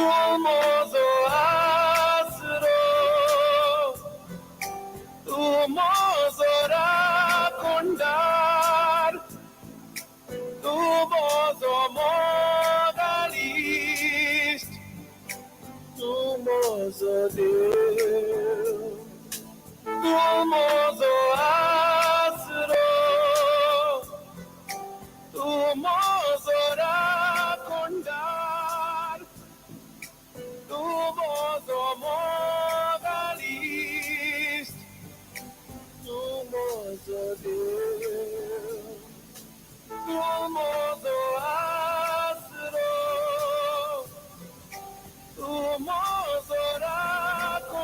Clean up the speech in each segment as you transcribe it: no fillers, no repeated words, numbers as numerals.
mozo asro, tu mozo rakondar, tu mozo modalist, tu mozo Deus, tu mozo asro, tu mozo rakondar, tu mozo modalist, tu mozo Deus, tu mozo asro, tu mozo rakondar.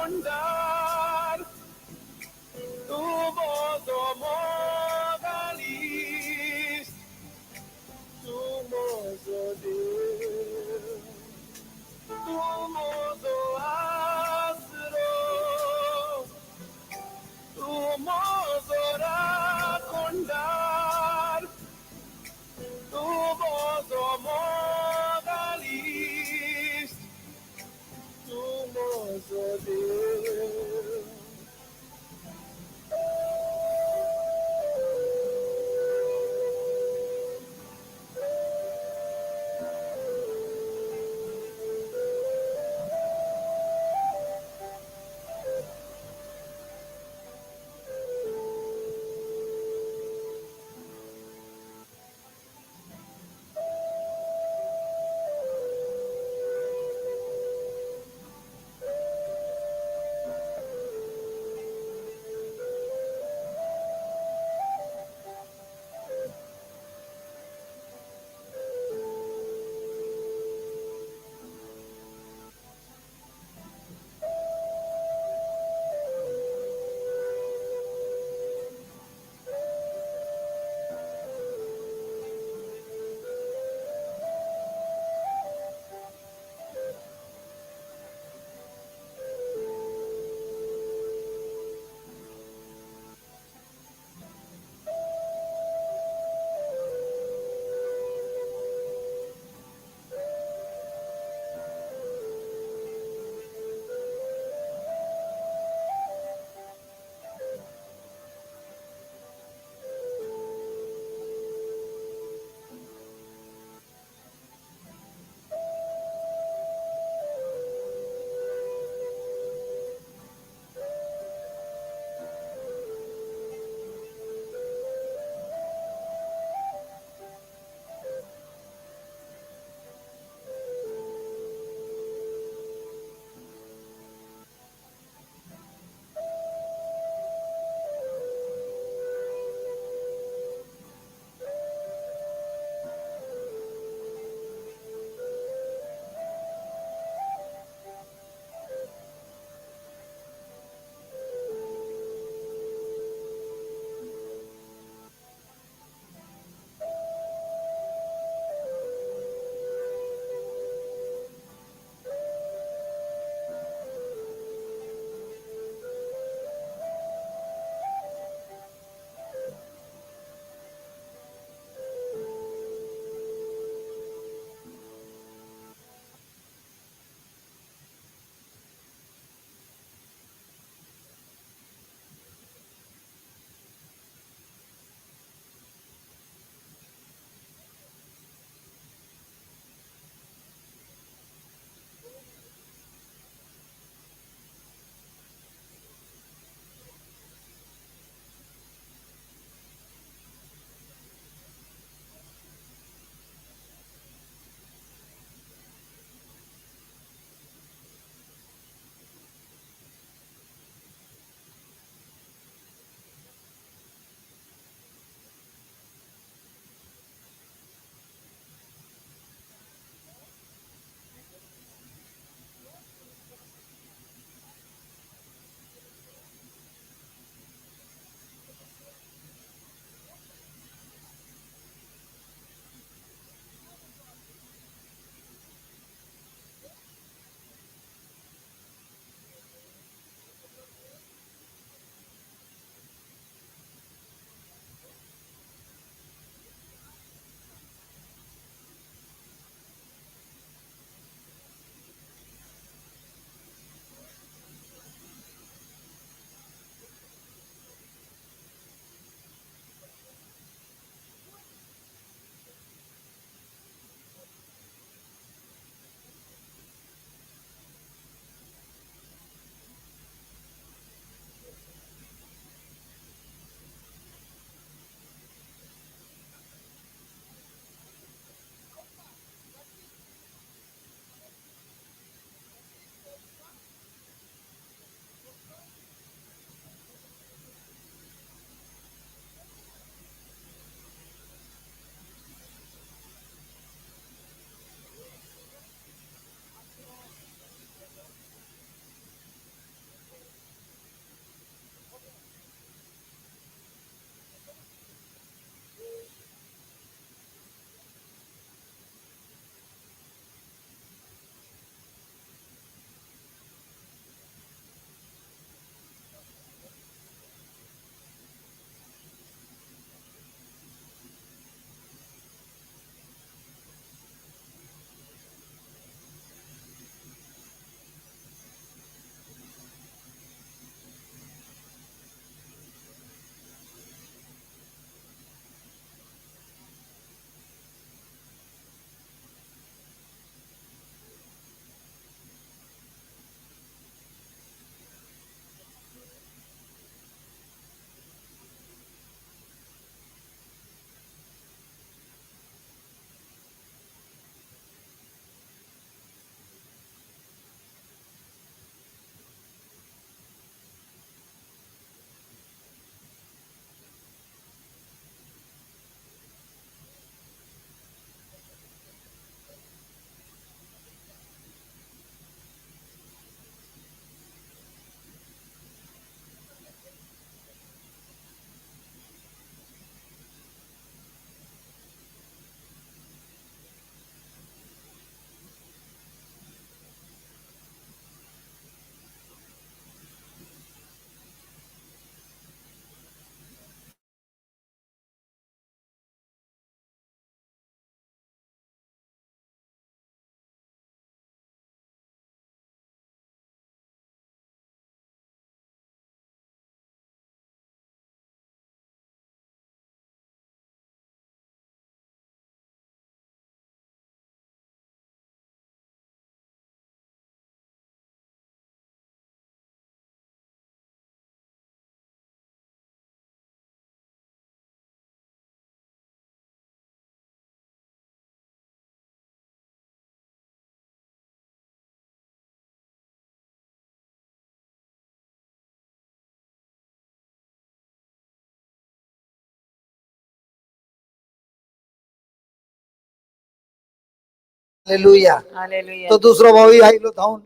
Hallelujah. Hallelujah. तो दुसरा भाऊ आयलो धावून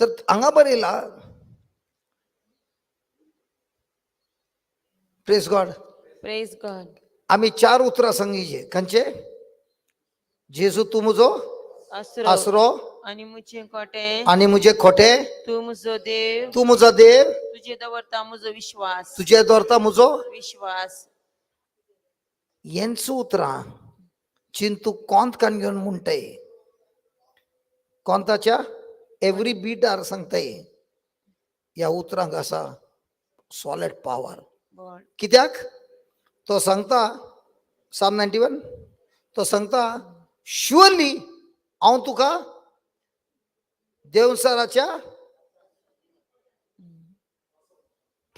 तर हांगा बरयला. Praise God. Praise God. आम्ही 4 उतरां सांगीचे खंयचे. जेजू तू मुजो आसरो आणि मुझे कोटे आणि मुझे खोटे. तू मुजो देव तू मुजा देव तुझे दवरता मुजो विश्वास तुझे दोरता मुजो विश्वास. येंचू उतरां चिंतू कोंत कान घेऊन म्हणटाय. कोंताच्या एव्हरी बीटार सांगताय. या उतरांक असा सॉलिड पॉवर. कित्याक तो सांगता साम 91 तो सांगता शुअरली हांव तुका देवसराच्या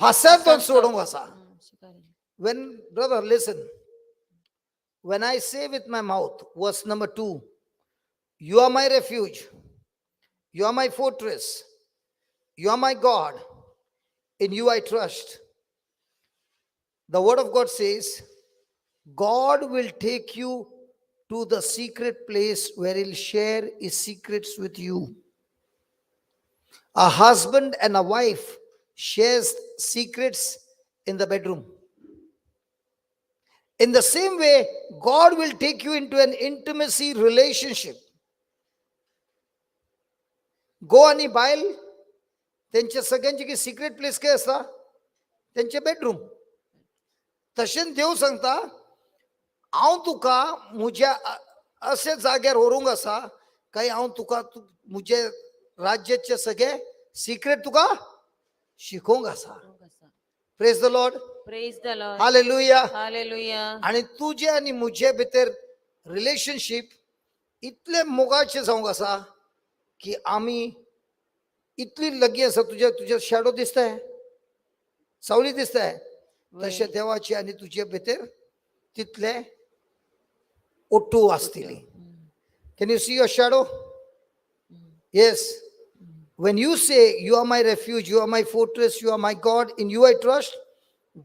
फासांतून सोडूंक आसा. When brother listen, when I say with my mouth, verse number 2, you are my refuge, you are my fortress, you are my God, in you I trust. The word of God says, God will take you to the secret place where he'll share his secrets with you. A husband and a wife shares secrets in the bedroom. In the same way, God will take you into an intimacy relationship. Go आणि बायल त्यांच्या सगळ्यांची की secrete place काय असता त्यांचे bedroom. तशें देव सांगता हांव तुका म्हज्या अशे जाग्यार व्हरूंक आसा काय हांव तुका म्हजे राज्याचे सगळे सिक्रेट तुका शिकोवंक आसा. Praise the Lord. Praise the Lord. Hallelujah. Hallelujah. आणि तुझे आणि म्हजे भितर रिलेशनशिप इतले मोगाचे जावंक आसा की आमी इतली लगी आसा. तुझे शॅडो दिसताय सावली दिसताय तशें देवाची आणि तुझे भितर तितले ओट्टू आसतली. Can you see your shadow. Yes. When you say you are my refuge, you are my fortress, you are my God, in you I trust,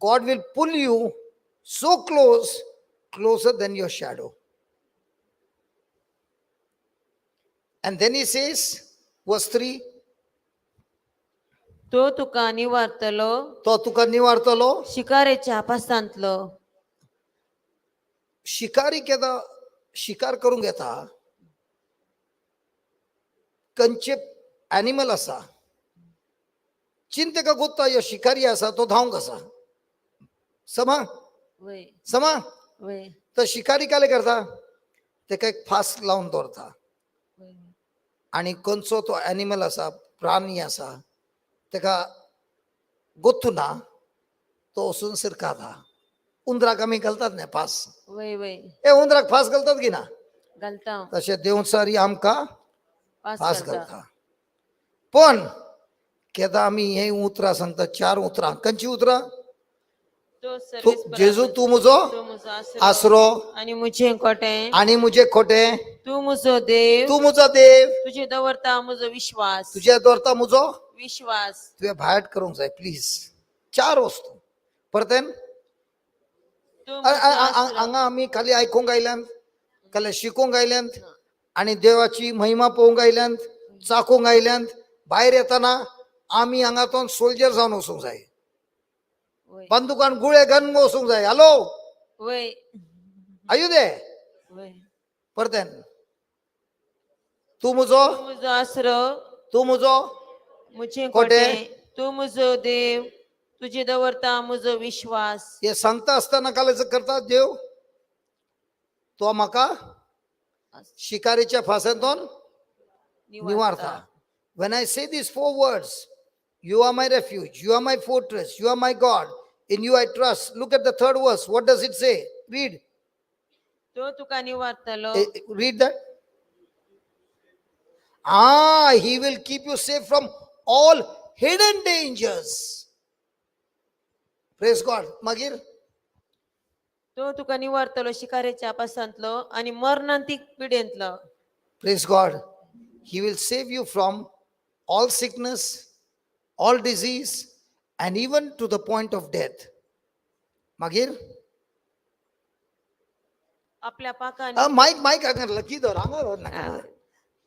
God will pull you so close, closer than your shadow. And then he says, verse 3, तो तुका निवारतलो तो तुका निवारतलो शिकारेच्या पासांतलो. शिकारी केदा शिकार करूंक येता खंयचे animal आसा चिन तेका गोत्ता ह्यो शिकारी आसा तो धांवंक आसा. समा समा तर शिकारी काले करता तेका एक फास लावन दवरता आणि खंयचो तो एनिमल आसा प्राणी आसा तेका गोत्तू ना तो वचून सिरकाता. उंदराक आमी घालतात न्ही फास. ए उंदराक फास घालतात की ना घालता तशें देवचारी आमकां फास घालता. पण केदां आमी हे उतरां सांगता 4 उतरां. खंयची उतरां. जेजू तू म्हजो आसरो आणि मुझे कोटे आणि मुझे खोटे. तू मुजो देव तू म्हजो देव तुझे दवरता मुजो विश्वास तुझे दोरता म्हजो विश्वास. तुवें भायर करूंक जाय प्लीज. 4 वस्तू परतेन. हांगा आमी खाली आयकूंक आयल्यात खाली शिकूंक आयल्यात आणि देवाची महिमा पळोवंक आयल्यात चाखूंक आयल्यात. भायर येतना आमी हांगातून सोल्जर जावन वचूंक जाय. बंदुकान गुळे घालून वचूंक जाय. हॅलो आयु दे परतेन. तू म्हजो आसरो तू म्हजो मुझे कोटे. तू मुजो देव तुझे दवरता मुजो विश्वास. हे सांगता आसतना काल करता देव तो म्हाका शिकारीच्या फासांतून निवारता. When I say these 4 words, you are my refuge, you are my fortress, you are my God, in you I trust. Look at the 3rd verse. What does it say? Read. तो तुका निवारतलो. Read that. He will keep you safe from all hidden dangers. Praise God. Magir. तो तुका निवारतलो शिकारेच्या पासांतलो आणि मरणांतीक पिडेंतलो. Praise God. He will save you from all sickness, all disease, and even to the point of death. Magir. आपल्या पाकानी mike mike हांगा किदर हांगा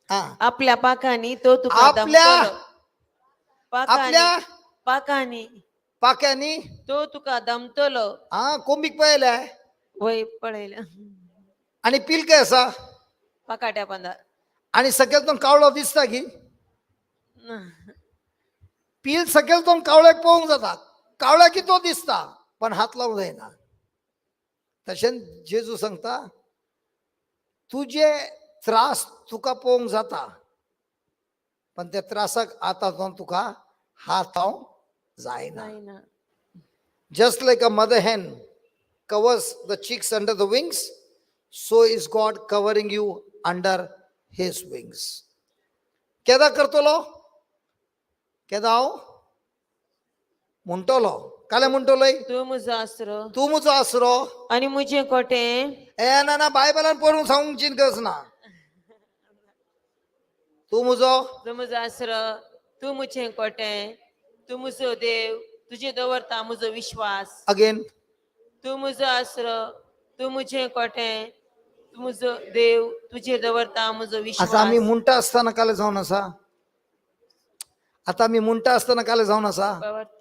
हा आपल्या पाकानी तो तुका आपल्या दमतलो. पाकानी आपल्या पाकानी पाक्यांनी तो तुका दमतलो. हा कोंबीक पळयलाय वय पळयला आणि पील काय असा पाकाट्या पंदा आणि सगळ्यातून कावळो दिसता की पील सगळ्यातून कावळ्याक पळोवंक जाता कावळ्या की तो दिसता पण हात लावूंक जायना. तशें जेजू सांगता तुझे त्रास तुका पळोवंक जाता पण त्या त्रासाक आतां तुका हात लावंक जायना. Just like a mother hen covers the chicks under the wings, so is God covering you under his wings. केदा करतलो केदा हांव म्हणटलो काले म्हणटलोय तू म्हजो आसरो तू म्हजो आसरो आनी मुझे कोटे. ए ना ना बायबलान पळोवंक सांगूंक गरज ना. तू म्हजो तू म्हजो आसरो तू मुझे कोटे. तू म्हजो देव तुजे दवरता म्हजो विश्वास. अगेन तू म्हजो आसरो तू मुझे कोटे. तू म्हजो देव तुजे दवरता म्हजो आता विश्वास. आम्ही म्हणटा आसतना काले जावन आसा आता आम्ही म्हणटा आसतना काले जावन आसा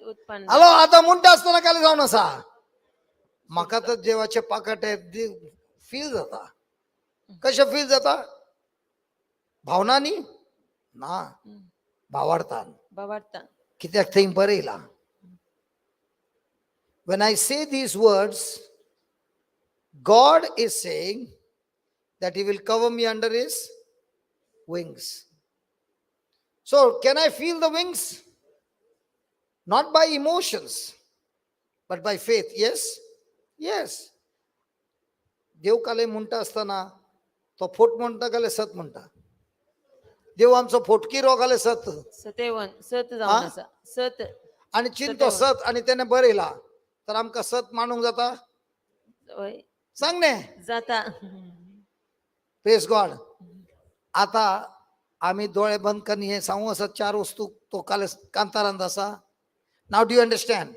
उत्पन्न हॅलो आता म्हणटा आसतना काले जावन आसा म्हाका तर देवाचे पाकाटे फील जाता. कशें फील जाता भावनांनी ना भावार्थान बाबार्ता कित्याक थंय बरयला. When I say these words, God is saying that he will cover me under his wings. So can I feel the wings? Not by emotions, but by faith. Yes? Yes. देव काले म्हणटा आसतना तो फोट म्हणटा काले सत म्हणटा. देव आमचो फोटकीरो काले सत सतेवन सत जावन आसा. सत आणि चिंतो सत आणि त्याने बरयला तर आमकां सत मानूंक जाता. वय सांग ने जाता. Praise God. आता आम्ही डोळे बंद करून हे सांगू असं चार वस्तू तो काल कांतारांत आसा. नाव डू यू अंडरस्टँड.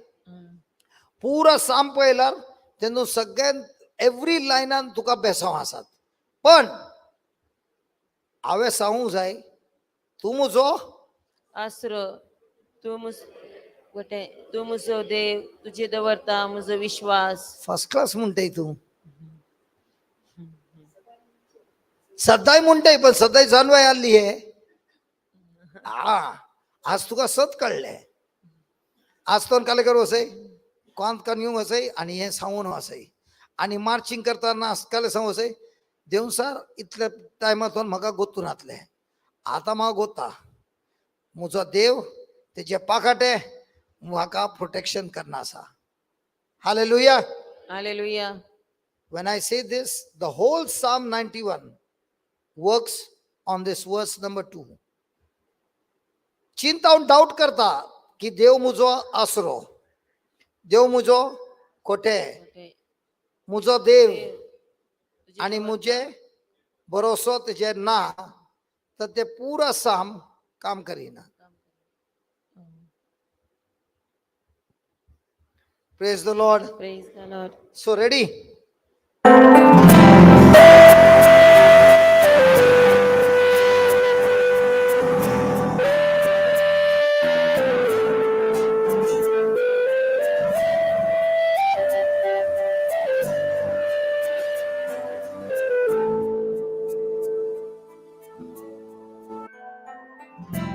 पुरा साम पळयल्यार तेन्ना सगळ्यान एवरी लायनान तुका बेसांव आसात पण हांवें सांगूंक जाय तूं म्हजो आसरो तू गोटे तू म्हजो देव तुजे दवरता म्हजो विश्वास. फर्स्ट क्लास म्हणटाय तूं सदांय म्हणटाय पण सदांय जानवाय आल्ली हे आज तुका सत कळ्ळें. आज तो काले करूं असय कोंत करून येवंक असय आनी हें सांगून असय आनी मार्चिंग करतना काले सांगू असय देव सर इतल्या टायमातून म्हाका गोतून घातलें आतां म्हाका गोता म्हजो देव तेजे पाकाटे म्हाका प्रोटेक्शन करना आसा. Hallelujah. Hallelujah. When I say this, the whole Psalm 91 works on this verse number 2. चिंता हांव डाऊट करता की देव म्हजो आसरो देव म्हजो कोटे म्हजो देव आनी म्हजे भरोसो तेजे ना तर ते पुरा साम काम करिना. Praise the Lord. Praise the Lord. So ready?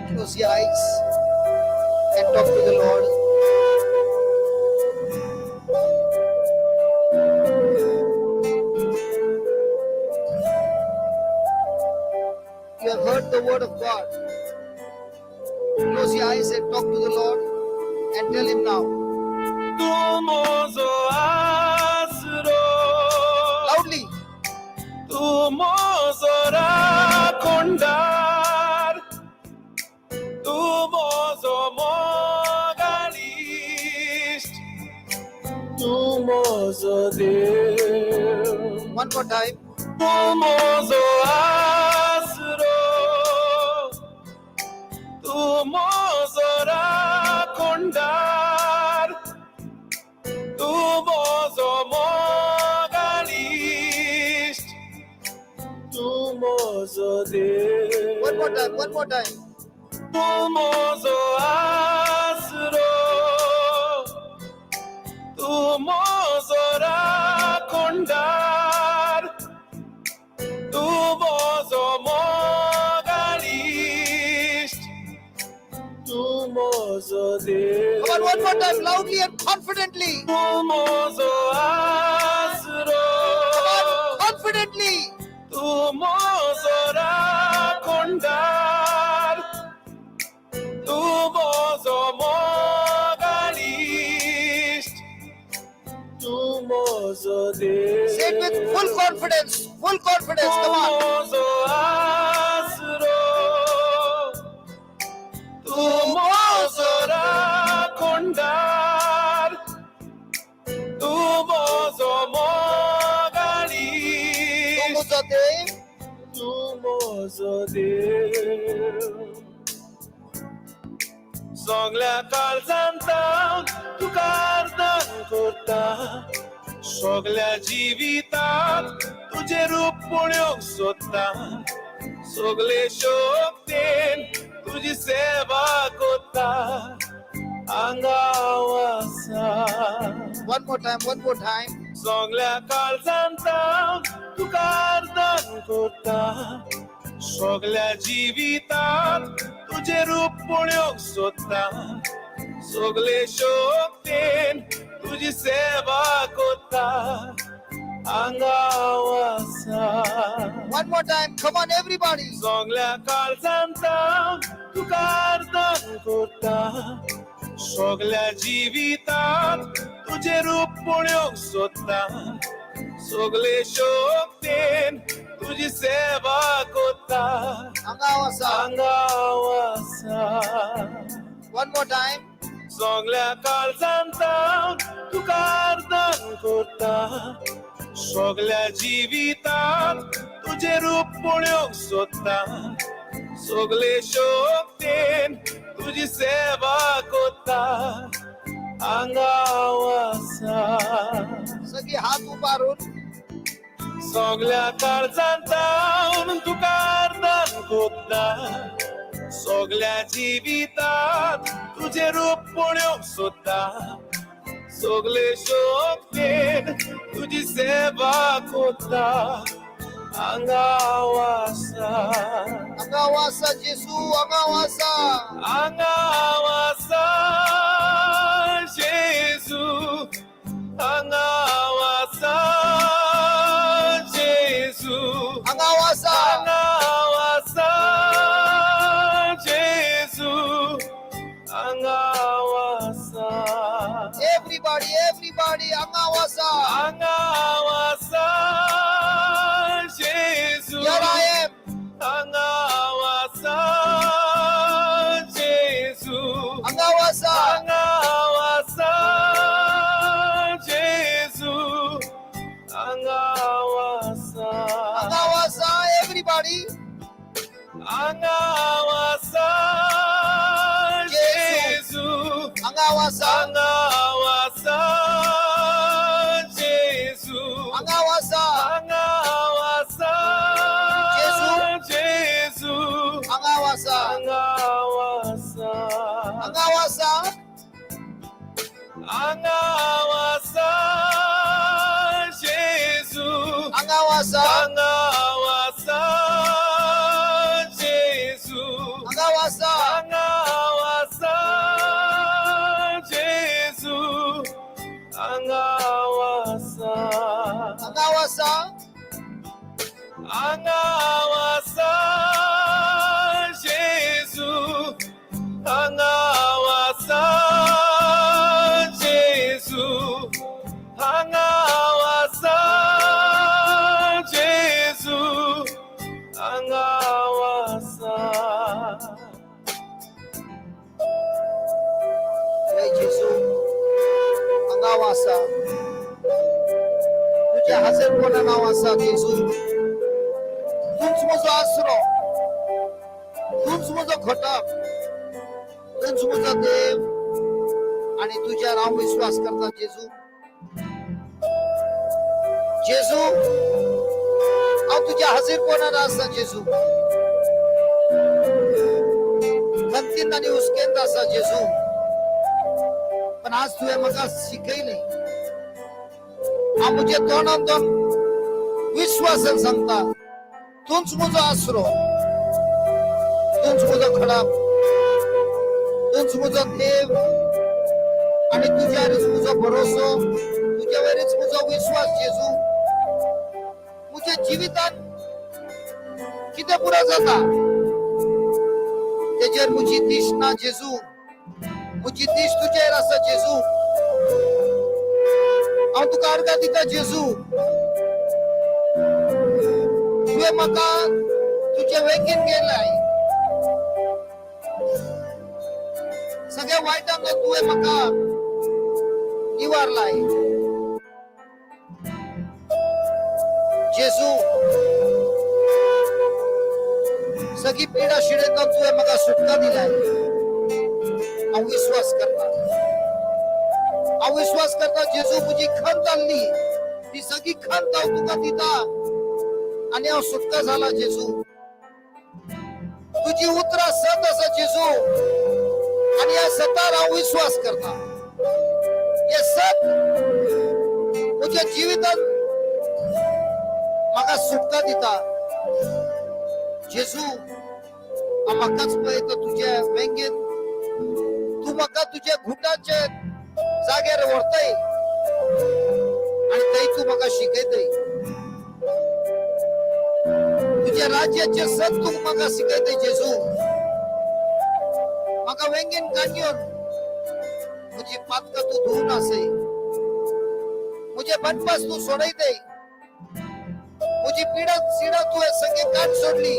Close your eyes and talk to the Lord. You have heard the word of God. Close your eyes and talk to the Lord and tell him now. Tu mozo asro, Loudly. tu mozo rakondar, tu mozo mogalist, tu mozo Deus. One more time. Tu mozo asro, tu mozo rakondar, tu mozo mogalist, म्हजो देव. one more time. तूं म्हजो आसरो, तूं म्हजो राखणदार, तूं म्हजो मोगारीश्ट, तूं म्हजो देव. Come on, one more time, loudly and confidently. तूं म्हजो आसरो, Confidently. तूं म्हजो राखणदार, तूं म्हजो मोगारीश्ट, तूं म्हजो देव. Say it with full confidence. Full confidence. तूं Come on. म्हजो आसरो, तूं म्हजो राखणदार, तूं म्हजो मोगारीश्ट, तुझं देव. तूं म्हजो देव. सगळ्या काळजांत तुका आर्दान करता, सगळ्या जिवितांत तुझे रूप पळोवंक सोदता, सगळे शक्तीन तुजी सेवा करता, आंगाव आसा. One more time, one more time. सगळ्या काळजांत तुका आर्दान करता, सगळ्या जिवितांत तुझे रूप पळोवंक सोदता, सगळे शक्तीन तुजी सेवा करता, आंगाव आसा. One more time. Come on, everybody. सगळ्या काळजांत तुका आर्दान करता, सगळ्या जिवितांत तुझे रूप पळोवंक सोदता, सगळे शक्तीन तुजी सेवा करता, Angawasa. आंगाव आसा. One more time. सगळ्या काळजांत तुका आर्दान करता, सगळ्या जिवितांत तुझे रूप पळोवंक सोदता, सगळे शक्तीन तुजी सेवा करता, आंगाव आसा. सगळी हात उभारून. सगळ्या काळजांत तुका आर्दान करता, सगळ्या जिवितांत तुझे रूप पळोवंक सोदता, सगळे शक्तीन तुजी सेवा करता, आंगाव आसा. Angawasa, Jesus. Angawasa. आंगाव आसा जेजू, आंगाव आसा जेजू, Angawasa. आंगाव आसा जेजू, आंगाव आसा. Everybody, everybody. Angawasa. आंगाव आसा जेजू, Here I am. आंगाव आसा जेजू, Angawasa. आंगाव आसा जेजू, आंगाव आसा. Angawasa. Everybody. आंगाव आसा जेजू, Angawasa. आंगाव आसा जेजू, Angawasa. आंगाव आसा जेजू, Angawasa. आंगाव आसा. Angawasa. आंगाव आसा जेजू, Angawasa. आंगाव आसा जेजू, Angawasa. आंगाव आसा जेजू, आंगाव आसा. Angawasa. आंगाव आसा जेजू, आंगाव आसा जेजू, आंगाव आसा जेजू, आंगाव आसा. जय जेसू. Angawasa. तुझ्या हजर कोणा नाव असा जेसू. तूच माझा आसरो, तूच माझा घटक, तूच माझा देव, आणि तुझ्यावर हांव विश्वास करता जेजू. जेजू, हांव तुझ्या हजीर कोणाला असा जेजू खंतीन आणि उस्केंद असा जेजू पण आज तुझ्या मका शिकयले हा मुझे दोन विश्वासन सांगता तूच मुझो आसरो तूच मुझो खडा तूच मुझो देव आणि तुझ्यावरच मुझो भरोसो तुझ्यावरच मुझो विश्वास जेजू मुझे जीवितान किती पुरा जाता तेजेर मुझी दिश ना जेजू मुझी दिश तुझ्यावर असा जेजू हांव तुका अर्गा दिता जेजू तुवें म्हाका तुझे वेगीन गेलाय सगळ्या वायटांतलो तुवें म्हाका निवारलाय जेजू सगळी पिडा शिडेतून तुवें म्हाका सुटका दिलाय हांव विश्वास करता जेजू मुझी खंत आसली ती सगळी खंत हांव तुका दिता आणि हांव सुटका झाला जेजू तुझी उतरां सत आसा जेजू आणि या सतार हांव विश्वास करता हे सत मुझ्या जिवितांत म्हाका सुटका दिता जेजू हांव म्हाकाच पळयता तुझ्या वेंगेन तू म्हाका तुझ्या घुटाचे जाग्यार व्हरतय आणि थंय तू म्हाका शिकयतय तुझ्या राज्याचे सत तू म्हाका शिकयतय जेजू म्हाका वेंगेन काडून मुझी पातकां तू धुवन आसय मुझे बनपास तू सोडयतय मुझी पिडा सिडा तू सगळे काट सोडली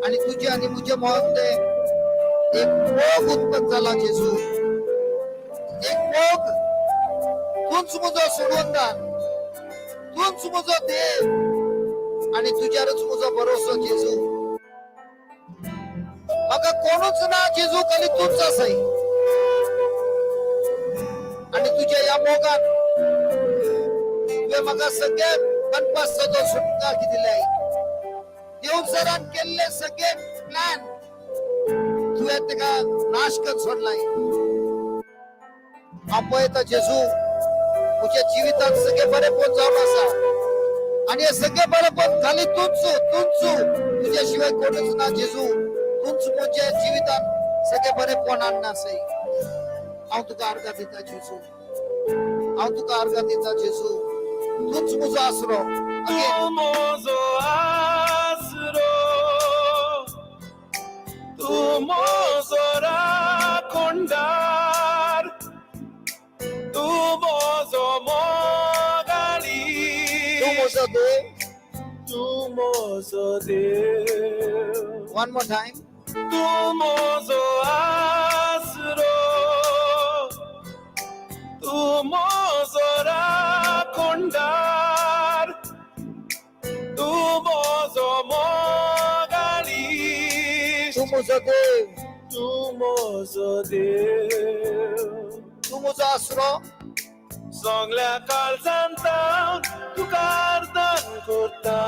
आणि तुझे आणि मुझे मध्ये एक मोग उत्पन्न झाला जेजू एक मोग तूच मुझो सोडवंदार तूच मुझो देव आणि तुझ्यावरच मुझो भरोसो जेजू म्हाका कोणूच ना जेजू खाली तूच आसय आणि तुझ्या या मोगान तुवें म्हाका सगळे बनपासाचो सुटका दिलाय देव सरान केल्ले सगळे प्लॅन तुवें तेका नाश कर सोडलाय हांव पळयता जेजू तुझ्या जिवितांत सगळे बरेपण जावन आसा आणि हे सगळे बरेपण खाली तूच तुझ्या शिवाय कोणूच ना जेजू तूच मुझ्या जिवितांत सगळे बरेपण हाडनासय हांव तुका अर्गा दिता जेजू हांव तुका अर्गा दिता जेजू तूच मुजो आसरो तू मोजो आसरो तू मोजो राखोंडार तू मोजो मोगाली तू मुजो देव तू मोजो देव वन मोर टाइम तू मोजो आसरो तू मोजो राखोंडार तू मोजो मोगाली तू मुजो देव तू मोजो देव तू मुजो आसरो सगळ्या काळजांत तुका आर्दान करता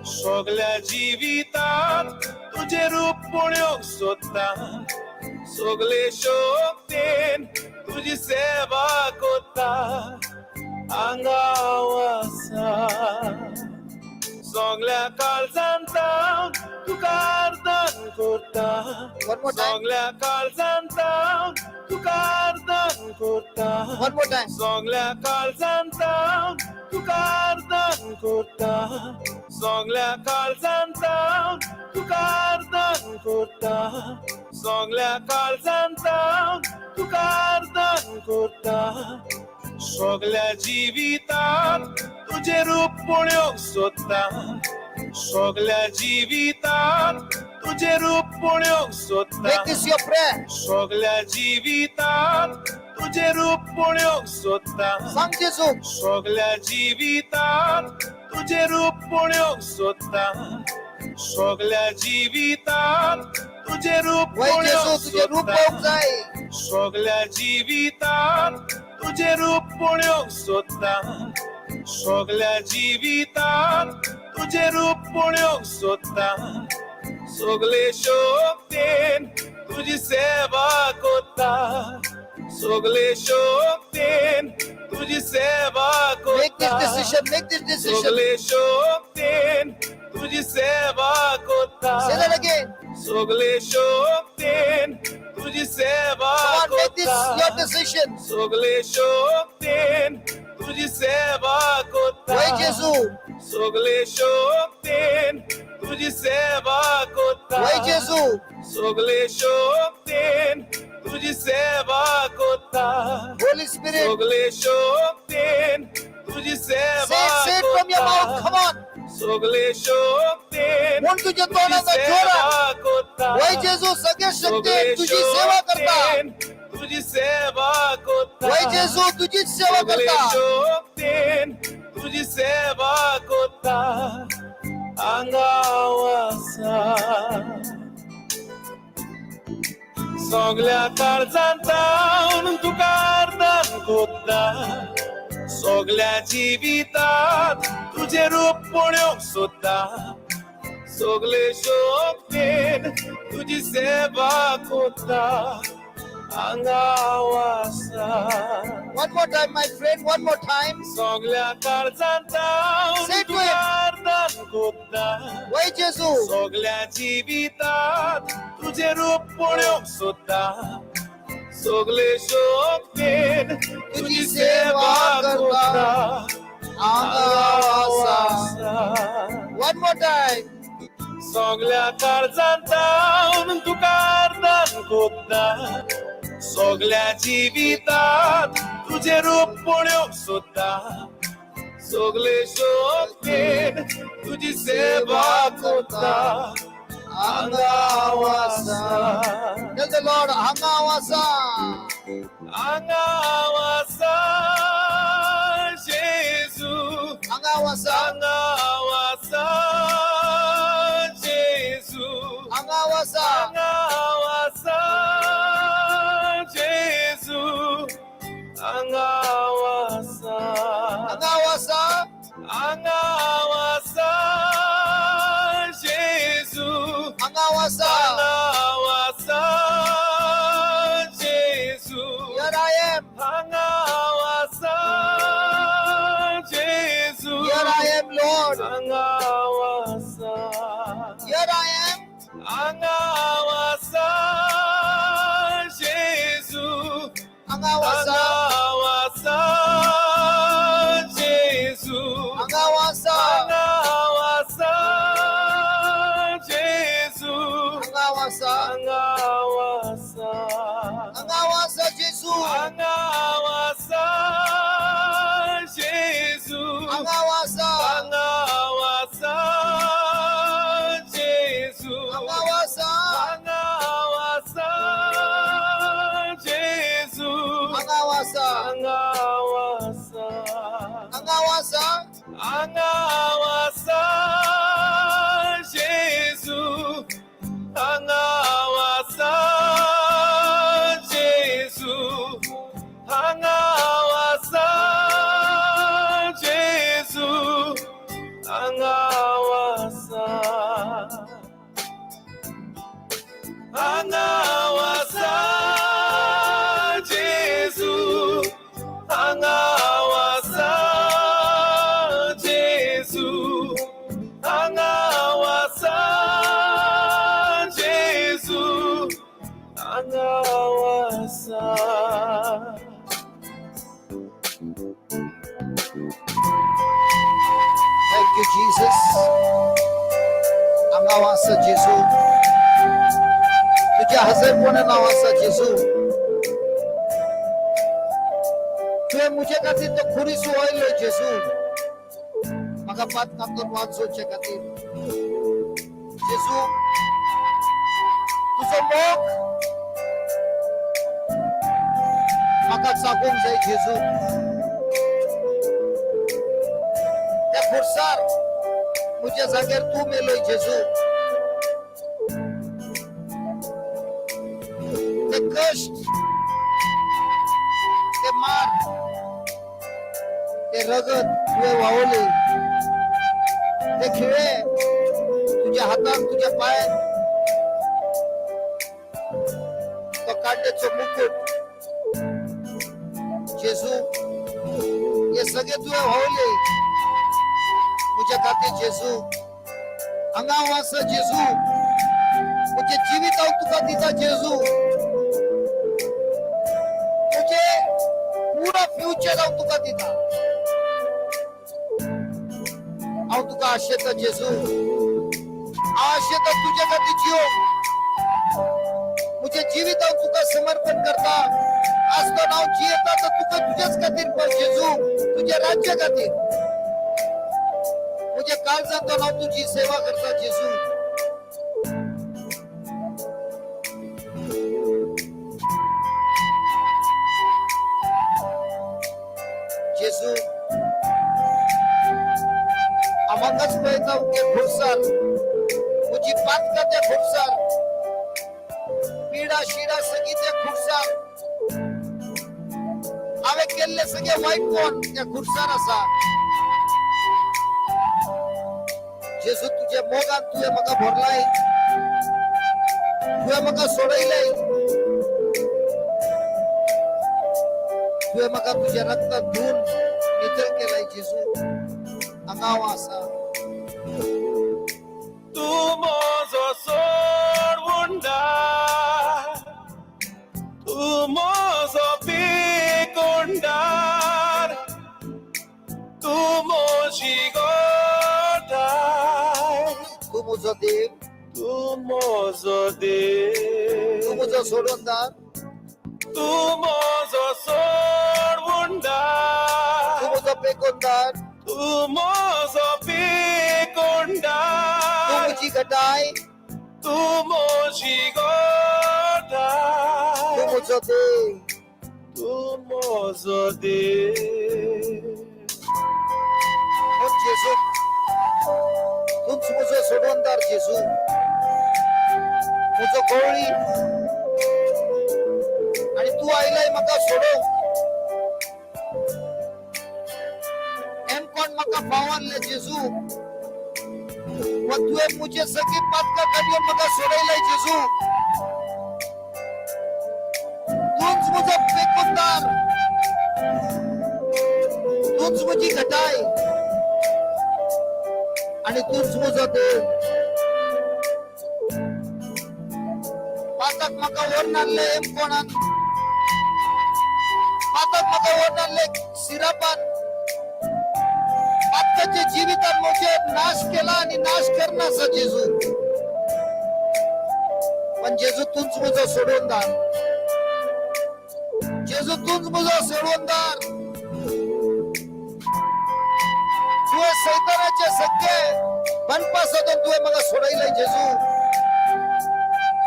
सगळ्या जिवितांत तुझे रूप पळोवंक सोदता सगळे शक्तीन तुझी सेवा करता आंगाव आसा सगळ्या काळजांत तुका आर्दान करता वन मोर टाइम सगळ्या काळजांत तुका आर्दान करता वन मोर टाइम सगळ्या काळजांत तुका आर्दान करता सगळ्या काळजांत तुका आर्दान करता सगळ्या काळजांत तुका आर्दान करता सगळ्या जिवितांत तुझे रूप पळोवंक सोदता सगळ्या जिवितांत तुझे रूप पळोवंक सोदता मेक दिस योर प्रेयर सगळ्या जिवितांत तुझे रूप पळोवंक सोदता सांग जेजू सगळ्या जिवितांत तुझे रूप पळोवंक सोदता सगळ्या जिवितांत तुझे रूप वय जेजू पळोवंक तुझे रूप सोदता पळोवंक जाय सगळ्या जिवितांत तुझे रूप पळोवंक सोदता सगळ्या जिवितात तुझे रूप पळोवंक सोदता सगळे शोकतेन तुझी सेवा कोत्ता सगळे शोकतेन तुझी सेवा Make this कोत्ता decision. Make this decision. सगळे शोकतेन तुझी सेवा कोत्ता Say that again. सगळे शोकतेन तुझी सेवा Come on, make this your कोत्ता decision. सगळे शोकतेन तुझी सेवा कोत्ता Why Jesus? सगळे शोकतेन तुझी सेवा कोत्ता Why Jesus? सगळे शोकतेन तुझी सेवा कोत्ता Holy Spirit. सगळे शोकतेन तुझी सेवा Say it from your mouth. Come on. सगळे शोकतेन म्हणून तुझ्या तुझी तोंडानं सेवा जोरात. कोत्ता Why Jesus? सगळे शक्ती सगळे तुझी सेवा करता. शोकतेन तुझी सेवा कोत्ता Why Jesus? तुझीच सेवा सगळे करता. शोकतेन तुझी सेवा कोत्ता अंगावासा सगळ्या काळजांतावन तुका अर्दान कोत्ता सगळ्या जिवितात तुझे रूप पळोवंक सोदता सगळे शोकतेन तुझी सेवा कोत्ता अंगावासा One more time, my friend. One more time. सगळ्या काळजांतावन Say to तुका him. अर्दान कोत्ता Why Jesus? सगळ्या जिवितात तुझे रूप पळोवंक सोदता सगळे शोकतेन तुझी सेवा कोत्ता अंगावासा. अंगावासा One more time. सगळ्या काळजांतावन तुका अर्दान कोत्ता सगळ्या जिवितात तुझे रूप पळोवंक सोदता सगळे शोकतेन तुझी सेवा कोत्ता अंगावासा Tell the Lord, अंगावासा. अंगावासा Jeju अंगावासा. अंगावासा Jeju अंगावासा. अंगावासा Jeju अंगावासा अंगावासा. अंगावासा Jeju अंगावासा. अंगावासा Jeju Here I am. अंगावासा Jeju Here I am, Lord. अंगावासा Here I am. अंगावासा Jeju अंगावासा. अंगावासा Jeju अंगावासा. अंगावासा Jeju अंगावासा. अंगावासा अंगावासा Jesus. अंगावासा Jeju अंगावासा. अंगावासा Jeju अंगावासा. अंगावासा Jeju अंगावासा. अंगावासा अंगावासा. अंगावासा Jeju अंगावासा Jeju अंगावासा Jeju अंगावासा अंगावासा Jeju अंगावासा Jeju अंगावासा Jeju अंगावासा Thank you, Jesus. अंगावासा जेजू. तुझ्या हजरपणा नावाचा जेजू. तुझे मुझे खातीर तो खुरी सुवायलो जेजू. म्हाका पात कामतून वाचोवचे खातीर. जेजू, तुझो मोग म्हाका चागोवंक जाय जेजू. त्या खुर्सार म्हज्या जाग्यार तूं मेलोय जेजू. ते कश्ट, ते मार, ते रगत तुझे वावले ते खिळे तुझ्या हातात तुझ्या पायात तो काढण्याचं मुकुट जेजू हे सगळे तुझे वावले तुझ्या खाते जेजू अंगावास जेजू मुझे जीवित हांव तुका दिता जेजू तुझे पूरा फ्युचर हांव तुका दिता हांव तुका आशेता जेजू आशेता तुझ्या खातीर जियो मुझे जीवित हांव तुका समर्पण करता आज तो हांव जियेता तर तुका तुझ्याच खातीर पण जेजू तुझ्या राज्या खातीर मुझे काळजांतून हांव तुझी सेवा करता जेजू जेजू आम्हाकाच पळयता उके खुर्सार तुझी पातका त्या खुर्सार पिडा शिडा सगळी त्या खुर्सार हांवें केल्ले सगळे वायटपण त्या खुर्सार आसा जेजू तुझ्या मोगान तुवें म्हाका भरलाय तुवें म्हाका सोडयलय तुवें म्हाका तुझ्या रक्तान धुवन नितळ केलाय जेजू हांगा आसा तू म्हजो सोडवोंडार तू म्हजो पिकोंडार तू म्हजी गोठाय तू म्हजो देव तू म्हजो देव तू म्हजो सोडवणदार तू म्हजो सोडवोंडार तू म्हजो पेकोनदार तू म्हजो तू पिकोंडार म्हजी गटाय तू म्हजी तू गोठाय म्हजो देव तू म्हजो देव हो जेजू तूच म्हजो सोडवणदार जेजू म्हजो गवळी आणि तू आयलाय म्हाका सोडोवंक एम कोण म्हाका पावरले जेजू व तुवें मुझे सगळी पातका काडून म्हाका सोडयलय जेजू तूच म्हजो पेकोनदार तूच म्हजी घटाय आणि तूच म्हजो देव पाताक म्हाका व्हरून हाडले एम कोणान पाताक म्हाका व्हरून हाडले सिरापान पातकाच्या जिवितान म्हजे नाश केला आणि नाश करनासा जेजू पण जेजू तूच म्हजो सोडवणदार जेजू तूच म्हजो सोडवणदार तुवें सैतानाचे सगळे बनपा सोदून तुवें म्हाका सोडयलय जेजू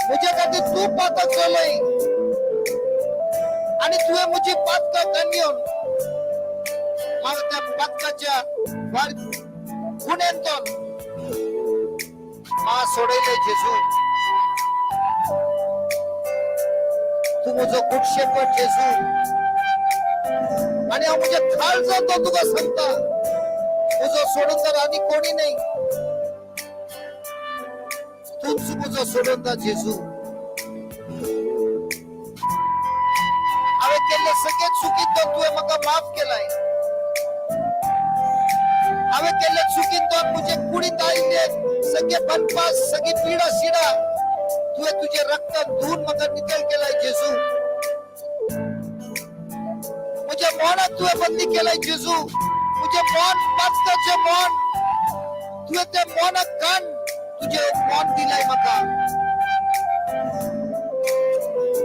म्हजे खातीर तू पातक केलय आणि तुवें म्हजी पातकां काडून म्हाका त्या पातकाच्या गुन्यांतून म्हाका सोडयलय जेजू तू म्हजो गुड शेपर्ड जेजू आणि हांव म्हज्या काळजांत तुका सांगता तुझो सोडूनदार आनी कोणी नाही तूच म्हजो सोडूनदार जेजू हांवें केल्ले सगळे चुकीन तो तुवें म्हाका माफ केलाय हांवें केल्ले चुकीन तो म्हजे कुडींत आयिल्ले सगळे बनपास सगळी पिडा शिडा तुवें तुजे रक्तान धुवन म्हाका नितळ केलाय जेजू म्हज्या मोनाक तुवें बदली केलाय जेजू तुझे मन पातकाचे मन तुवें त्या मोनाक कान तुझे मन दिलाय म्हाका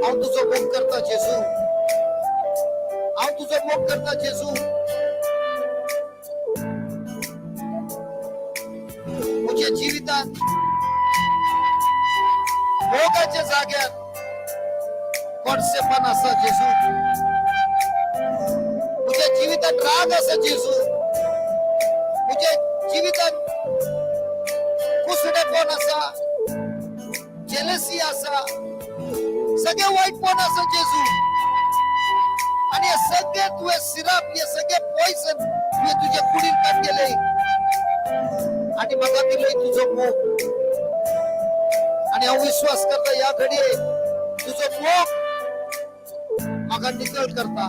हांव तुजो मोग करता जेजू हांव तुजो मोग करता जेजू म्हज्या जिवितांत मोगाच्या जाग्यार कोणसेपण आसा जेजू तुझ्या जीवितात राग आसा जेजू तुझ्या जीवितात कुसडेपण आसा जेलसी आसा सगळे वाईटपण आसा जेजू आणि हे सगळे तुवें सिराप हे सगळे पॉयझन मी तुझे कुडील कान गेले आणि म्हाका दिलंय तुझं मोग आणि हांव विश्वास करता या घडये तुझं मोग म्हाका नितळ करता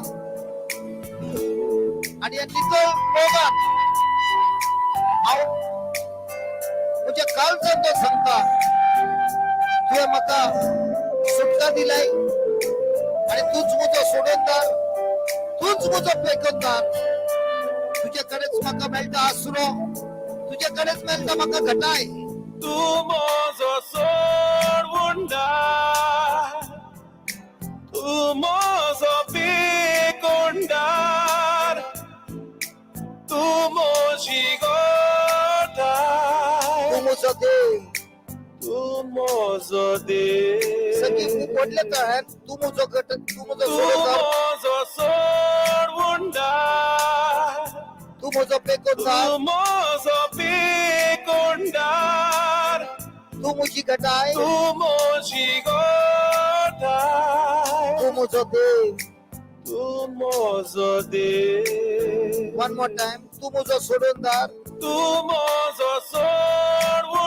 आणि या नितळ मोगान हांव म्हणजे कालचा तो सांगता तुवें म्हाका सुटका दिलाय आणि तूच म्हजो सोडोनदार तूच म्हजो पेकोनदार तुझ्याकडेच म्हाका मेळटा आसरो तुझ्याकडेच मेळटा म्हाका घटाय तू माझा सोडवंदार तू माझा पेकोंडार तू माझी गोठाय तू म्हजो देव तू माझा देव सगळी पडले तर तू म्हजो घट तू म्हजो तू सोडोनदार माझा सोडवंदार तू म्हजो पेकोनदार तू माझा पेकोंडार तू म्हजी घटाय तू माझी गोठाय तू म्हजो देव तू माझा देव वन मोर टाइम तू म्हजो सोडोनदार तू माझा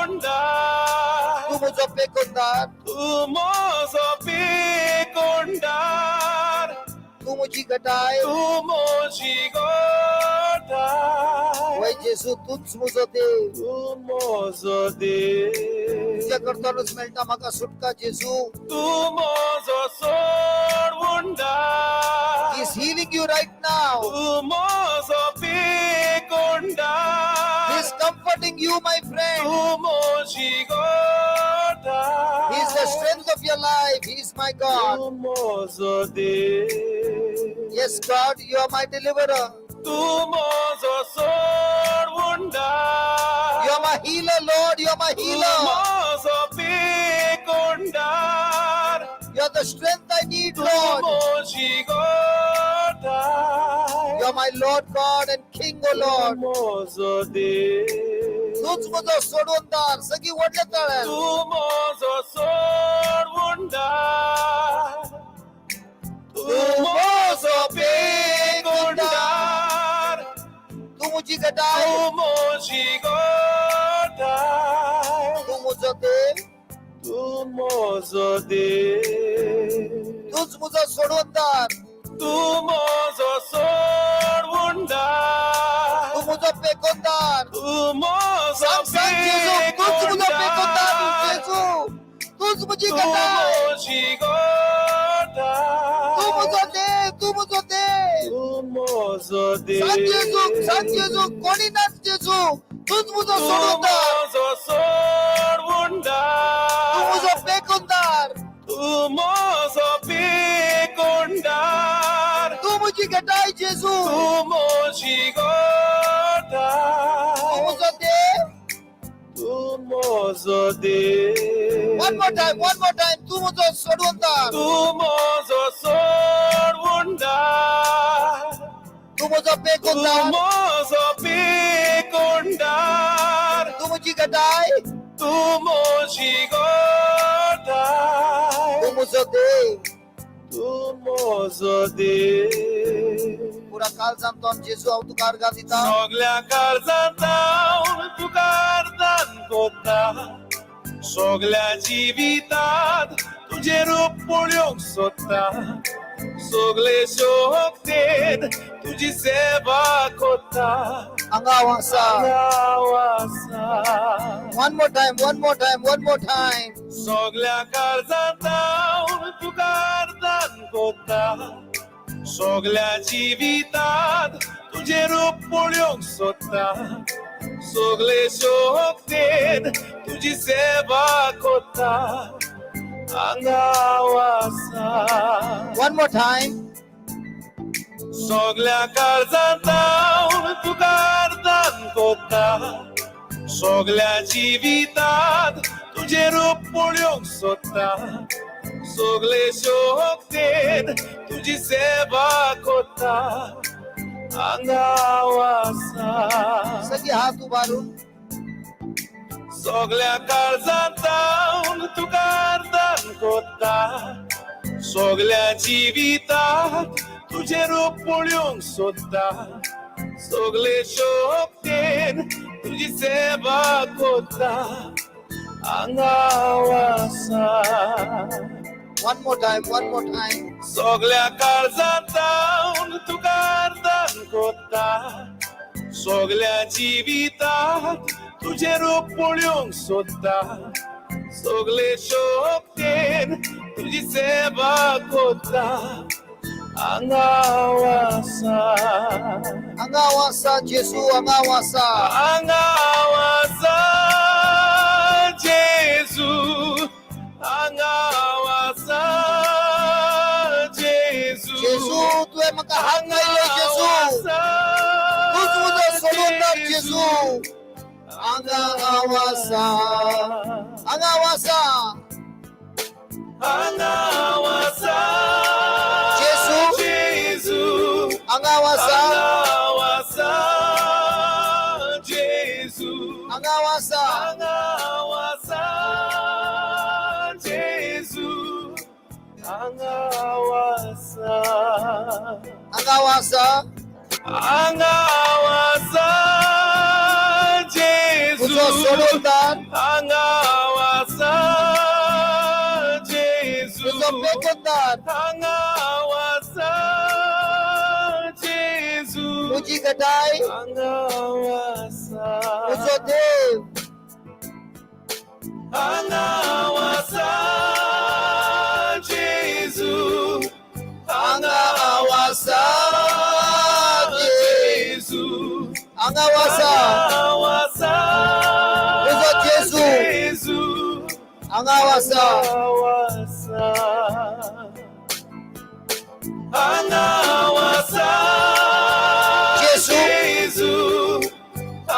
सोडवंदार तू म्हजो पेकोनदार तू माझा पेकोंडार तू म्हजी घटाय तू माझी गोठाय वय जेसू तूच म्हजो देव तू माझा देव तुझ्या कडच्यानूच मेळटा म्हाका सुटका जेसू तू माझा सोडवंदार He is healing you right now. तू माझा पेकोंडार He is comforting you, my friend. तू माझी गोठाय He is the strength of your life. He is my God. तू माझा देव Yes, God, you are my deliverer. तू माझा सोडवंदार You are my healer, Lord. You are my तू healer. माझा पेकोंडार You are the strength I need, तू Lord. माझी गोठाय You are my Lord God and King, O Lord. माझा देव तूच म्हजो सोडवंदार सगळी ओडले तळ्यात तू माझा सोडवंदार तू माझा पेकोंडार तू म्हजी घटाय तू माझी गोठाय तू म्हजो देव तू माझा देव तूच म्हजो सोडवंदार तू माझा सोडवंदार तू म्हजो पेकोनदार तू माझा सांग जेजू तूच म्हजो पेकोनदार जेजू तूच म्हजी तू घटाय माझी गोठाय तू म्हजो देव तू म्हजो देव तू माझा सांग देव जेजू कोणी नाच जेजू तूच म्हजो तू सोडवंदार माझा सोडवंदार तू म्हजो पेकोनदार तू माझा पेकोंडार तू म्हजी घटाय जेजू तू माझी तू गोठाय म्हजो देव तू माझा देव वन मोर टाइम तू म्हजो सोडवंदार तू माझा सोडवंदार तू म्हजो तू पेकोनदार माझा पेकोंडार तू म्हजी घटाय तू माझी गोठाय तू म्हजो देव तू माझा देव पुरा काल सांगतो जेजू हांव तुका अर्गां दिता सगळ्या काळजांत हांव तुका अर्दान कोत्ता सगळ्या जिवितांत तुझे रूप पळोवंक सोदता सगळे शोकतेन तुझी सेवा कोत्ता हांगा वासा वन मोर टाइम सगळ्या काळजांत हांव तुका अर्दान कोत्ता सगळ्या जिवितांत तुझे रूप पळोवंक सोदता सगळे शोकतेन तुझी सेवा कोत्ता हांगा वासा वन मोर टाइम सगळ्या काळजांत हांव तुका अर्दान कोत्ता सगळ्या जिवितांत तुझे रूप पळोवंक सोदता सगळे शोकतेन तुझी सेवा कोत्ता हांगा वासा सगळी हात उबारून सगळ्या काळजांत हांव तुका अर्दान कोत्ता सगळ्या जिवितांत तुझे रूप पळोवंक सोदता सगळे शोभतेन तुझी सेवा कोता अंगावासा. One more time, one more time. सगळ्या काळजात जाऊन तुका अर्दान कोता सगळ्या जिवितात तुझे रूप पळोवंक सोदता. सगळे शोभतेन तुझी सेवा कोता अंगावासा. Angawasa, Jesus, angawasa. अंगावासा जेजू अंगावासा जेजू. Jesus, tu hai maka hangaile Jesus. Tuz mujhe solundar Jesus. Angawasa. Angawasa. अंगावासा Jesus. जेजू Angawasa. अंगावासा जेजू. Angawasa. अंगावासा जेजू अंगावासा. Angawasa. अंगावासा जेजू Tuzo solundar. अंगावासा जेजू. Tuzo pekundar. अंगावासा जेजू Puji gadai. अंगावासा. Tuzo dev. अंगावासा जेजू Angawasa. जेजू Angawasa. अंगावासा Tuzo Jesus. जेजू Angawasa. अंगावासा. अंगावासा Jesus. जेजू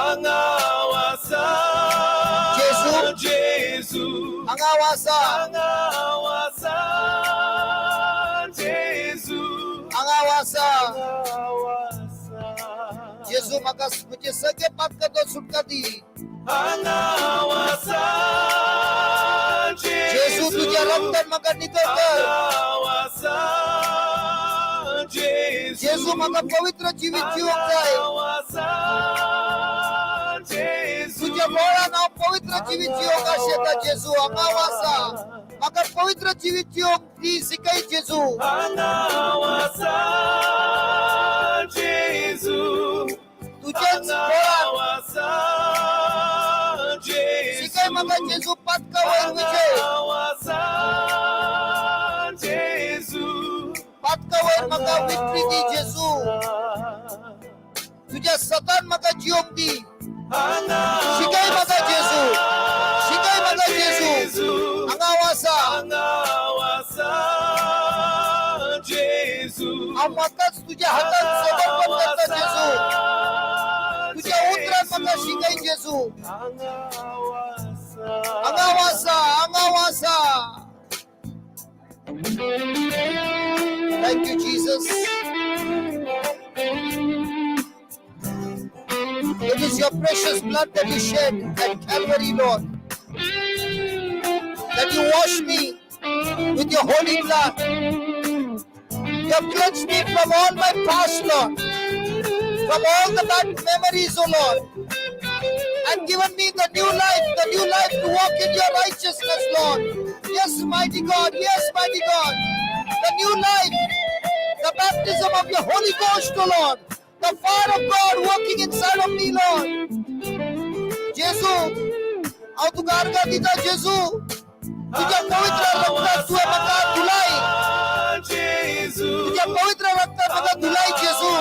अंगावासा जेजू. जेजू Angawasa. अंगावासा जेजू Angawasa. अंगावासा. Jesus maka मुझे सगे पाप का तो सुटका दी. अंगावासा जेजू तुझ्या रक्तात मका निधन कर. अंगावासा जेजू. जेजू मका पवित्र जीवित जीवन जाय. अंगावासा जेजू. तुझ्या बोळा नाव पवित्र जीवित जीवन का शेता जेजू. अंगावासा मका पवित्र जीवित जीवन दी सिकाई जेजू. अंगावासा जेजू तुझ्याच बोळा अंगावासा जेजू. सिकाई मका जेजू पातका वैर विजय. अंगावासा जेजू पातका वैर मका विक्री दी जेजू. तुझ्या सतान मका जीवन दी. शिकाई मका जेजू. शिकाई मका जेजू. अंगावासा अंगावासा जेजू. मकाच तुझ्या हातात समर्पण करता जेजू. तुझ्या उतरात मका शिकाई जेजू. अंगावासा अंगावासा. Thank you, Jesus. It is your precious blood that you shed at Calvary, Lord. That you wash me with your holy blood. You have cleansed me from all my past, Lord. From all the bad memories, O Lord. And given me the new life to walk in your righteousness, Lord. Yes, mighty God, yes, mighty God. The new life, the baptism of your Holy Ghost, O Lord. The fire of God working inside of me, Lord. जेजू, आओ तू गारगा दीता जेजू. तुझ्या पवित्र रक्तात तू मका धुलाई. तुझ्या पवित्र रक्तात मका धुलाई जेजू.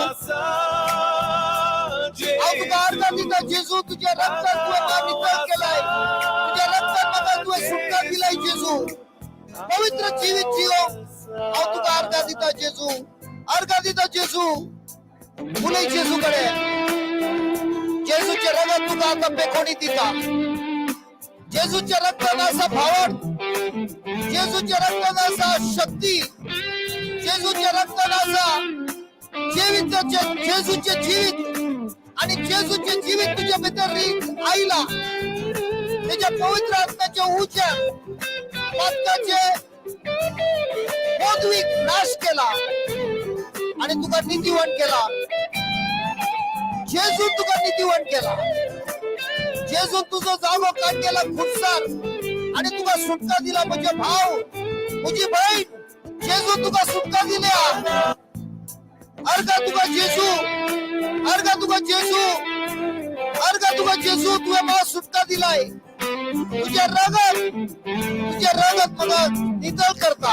आओ तू गारगा दीता जेजू. तुझ्या रक्तात तू मका निधन केलाय. तुझ्या रक्तात मका तू सुटका दिलाय जेजू. पवित्र जीवित जीव. आओ तू गारगा दीता जेजू. अर्गा दीता जेजू. मुले जेजूकडे. जेजूच्या रगात तुका आता बेखोनी दिता. जेजूच्या रक्तान असा भावड. जेजूच्या रक्तान असा शक्ती. जेजूच्या रक्तान असा जेजूचे जीवित आणि जेजूचे जीवित तुझ्या भितर आईला. त्याच्या पवित्र आत्म्याच्या ऊर्जा पातकाचे पदविक नाश केला आणि तुका नीतिवान केला. जेजू तुका निधीवन केला, जेजू तुझं जागो काढ केला खुटसार आणि तुका सुटका दिला. म्हणजे भाव तुझी बहीण जेजू तुका सुटका दिल्या. अर्गा तुका जेजू, अर्गा तुका जेजू, अर्गा तुका जेजू. तुझ्या मला सुटका दिलाय. तुझ्या रगत मला नितळ करता.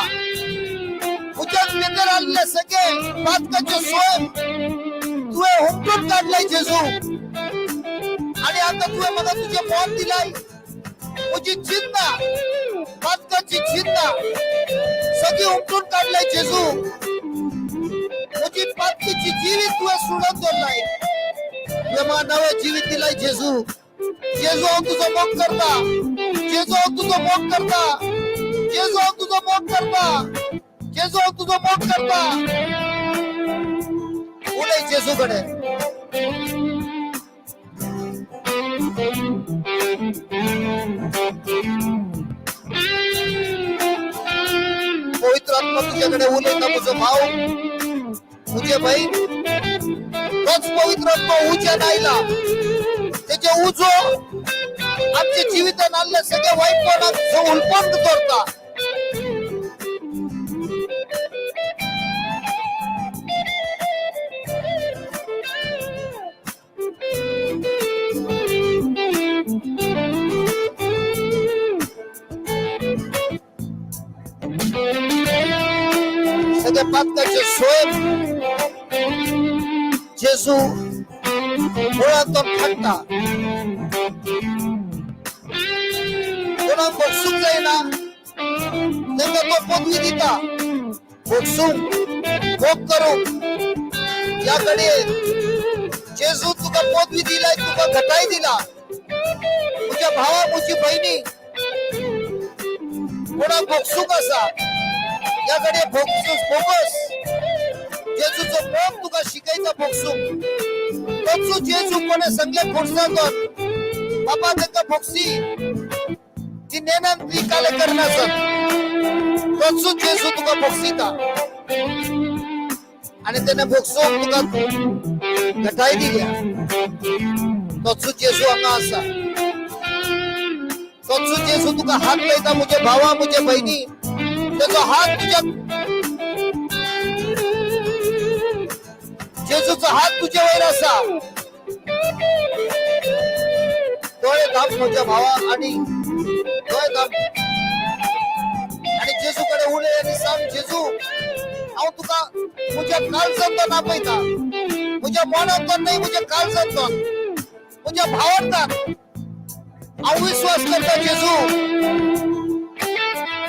तुझ्याच भीतर आलेले सगळे पातकाचे सोय तुझे हुमटून काढलाय जेजू. आणि आता तुझे मला तुझे मौत दिलाय. तुझी चिंता, पातकाची चिंता सगळी हुमटून काढलाय जेजू. तुझी पातकीची जीवित तुझे सोडून दोनलाय. तुझे मला नवे जीवित दिलाय जेजू. जेजू तुझं मोग करता, जेजू तुझं मोग करता, जेजू तुझं मोग करता, जेजू तुझं मोग करता. उलय जेजूकडे. पवित्र आत्मा तुझ्याकडे उलयता. तुझं भाव, तुझे बहीण, तोच पवित्र आत्मा उज्या नाहीला. त्याचे उजो आमच्या जीवितात आणले सगळे वाईटपणा उलपण करता. सगळे पातकाचे सोय जेजू मुळातून फाटता. कोणा बक्षून जाईना त्यांना तो पदवी दिता. बक्षून भोग करून याकडे जेजू तुका पदवी दिलाय, तुका घटाई दिला. तुझ्या भावा, तुझी बहिणी कोणा बक्षूक असा याकडे फोकस. जेजूचं प्रेम तुका शिकायचा फोकसूक. तोच जेजू कोणे संगले फोडसात बाबा त्यांना फोक्सी ती नेनान ती काले करण्याचं. तोच जेजू तुका फोक्सीता आणि त्याने फोकसूक तुका घटाई दिल्या. तोच जेजू हांगा असा. तोच जेजू तुका हात लायता. मुझे भावा, मुझे बहिणी, त्याचा हात तुझ्या, जेजूचा हात तुझ्या वैर असा. डोळे दाब माझ्या भावा आणि डोळे दाब आणि जेजूकडे उडे आणि सांग, जेजू हांव तुका मुझ्या काळजांतल्यान आपयता. मुझ्या मनांतल्यान नाही, मुझ्या काळजांतल्यान, मुझ्या भावांतल्यान हांव विश्वास करता. जेजू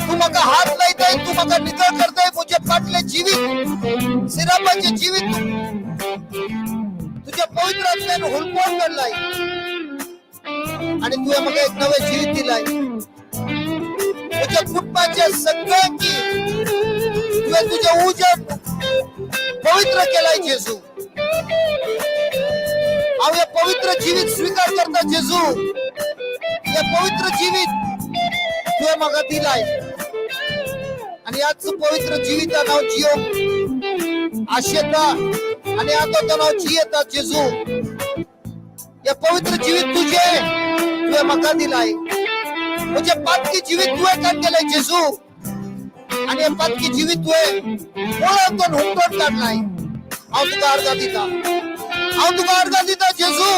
तू म्हाका हात लायताय, तू म्हाका नितळ करताय. मुझे फाटले जीवित, सिरापाचे जीवित तुझ्या पवित्र आत्म्यान हुलपण काढलाय आणि तुझ्या म्हाका एक नवे जीवित दिलाय. तुझ्या कुटुंबाच्या सगळ्यांची तुझ्या उजा पवित्र केलाय जेजू. हांव या पवित्र जीवित स्वीकार करता. जेजू या पवित्र जीवित तुझ्या म्हाका दिलाय आणि आज पवित्र जीवितान हांव जियो आशेता आणि आता तो नाव जियेता. जेजू या पवित्र जीवित तुझे म्हाका दिलाय. मुझे पातकी जीवित तुवें काढलेले जेजू आणि या पातकी जीवित तुवें मुळांतून हुमटून काढलाय. हांव तुका अर्गा दिता, हांव तुका अर्गा दिता. जेजू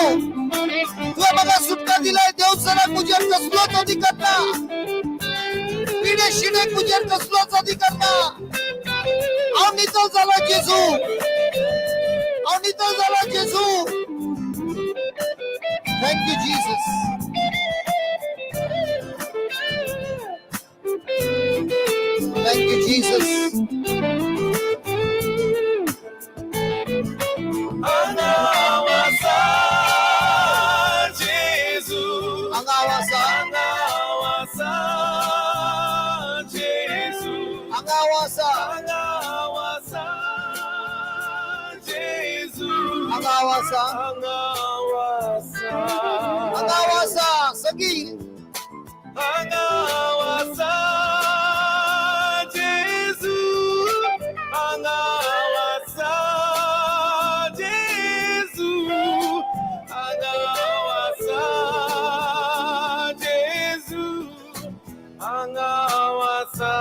तुवें म्हाका सुटका दिलाय. देवसराक मुजेर कसलोच अधिकार ना, पिढे शिडेक मुजेर कसलोच अधिकार ना. हांव नितळ जाला जेजू, हांव नितळ जाला जेजू. Thank you Jesus. Thank you, Jesus. Angawasa, Jesus. Angawasa, Angawasa, Jesus. Angawasa, Angawasa, Jesus. Angawasa, Angawasa, Angawasa, Sagi. Angawasa, Jesus. Angawasa, Jesus. angawasa.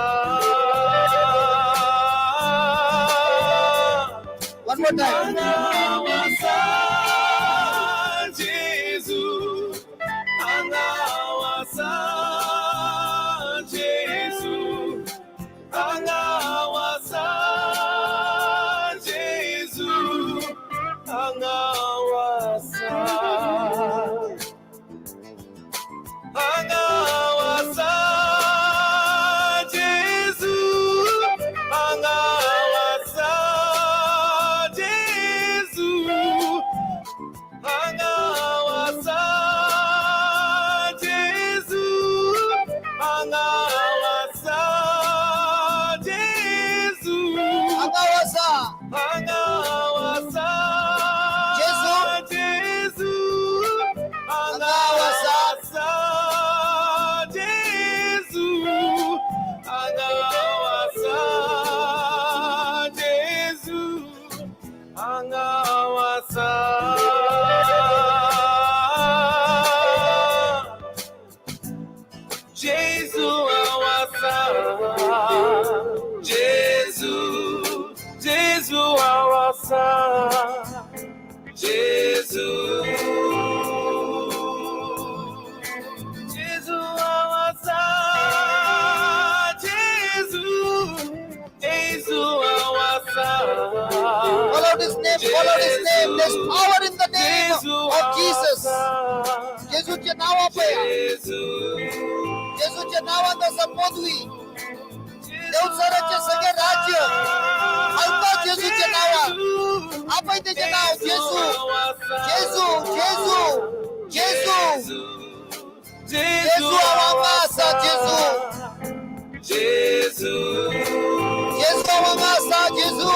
One more time. Angawasa, Jesus. Angawasa, Jesus. Angawasa, Jesus. Angawasa. Angawasa, Jesus. Angawasa, Jesus. Angawasa, Jesus. Angawasa, Jesus. Angawasa. Angawasa, Jesus. Jesus. Angawasa. Angawasa, Jesus. Angawasa, Jesus. Angawasa. Jesus awasa. Jesus, Jesus awasa. Jesus, Jesus awasa. Jesus, Jesus awasa. Call out his name. Call out his name. There's power in the name of Jesus. येशूच्या नावापया येशूच्या नावानं संबोधवी देवसराचे सगळे राज्य हलतात येशूच्या नावात आपण त्याचे नाव येशू येशू येशू येशू येशू आवांगासा येशू येशू आवांगासा येशू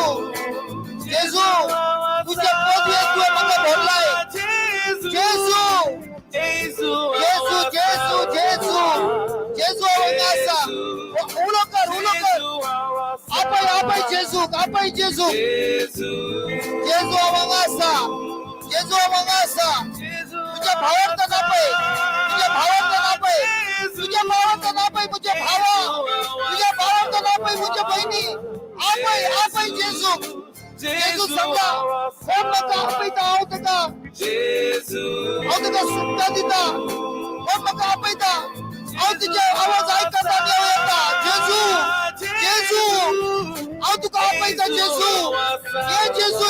येशू तुझ्या पदवी तू मला भरलाय येशू येशू येशू येशू येशू आवांगासा उलो कर आपण येशू येशू आवांगासा तुझ्या भावाचा नाव आहे तुझ्या भावाचा नाव आहे तुझ्या भावाचा नाव आहे तुझ्या बहिणी आपण येशू समजा कोण नका आपैता आहोत का सुट्टा दिता कोण नका आपैता आहो तुझ्या आवाज ऐकता देव येता येशू तुका आपैता येशू येशू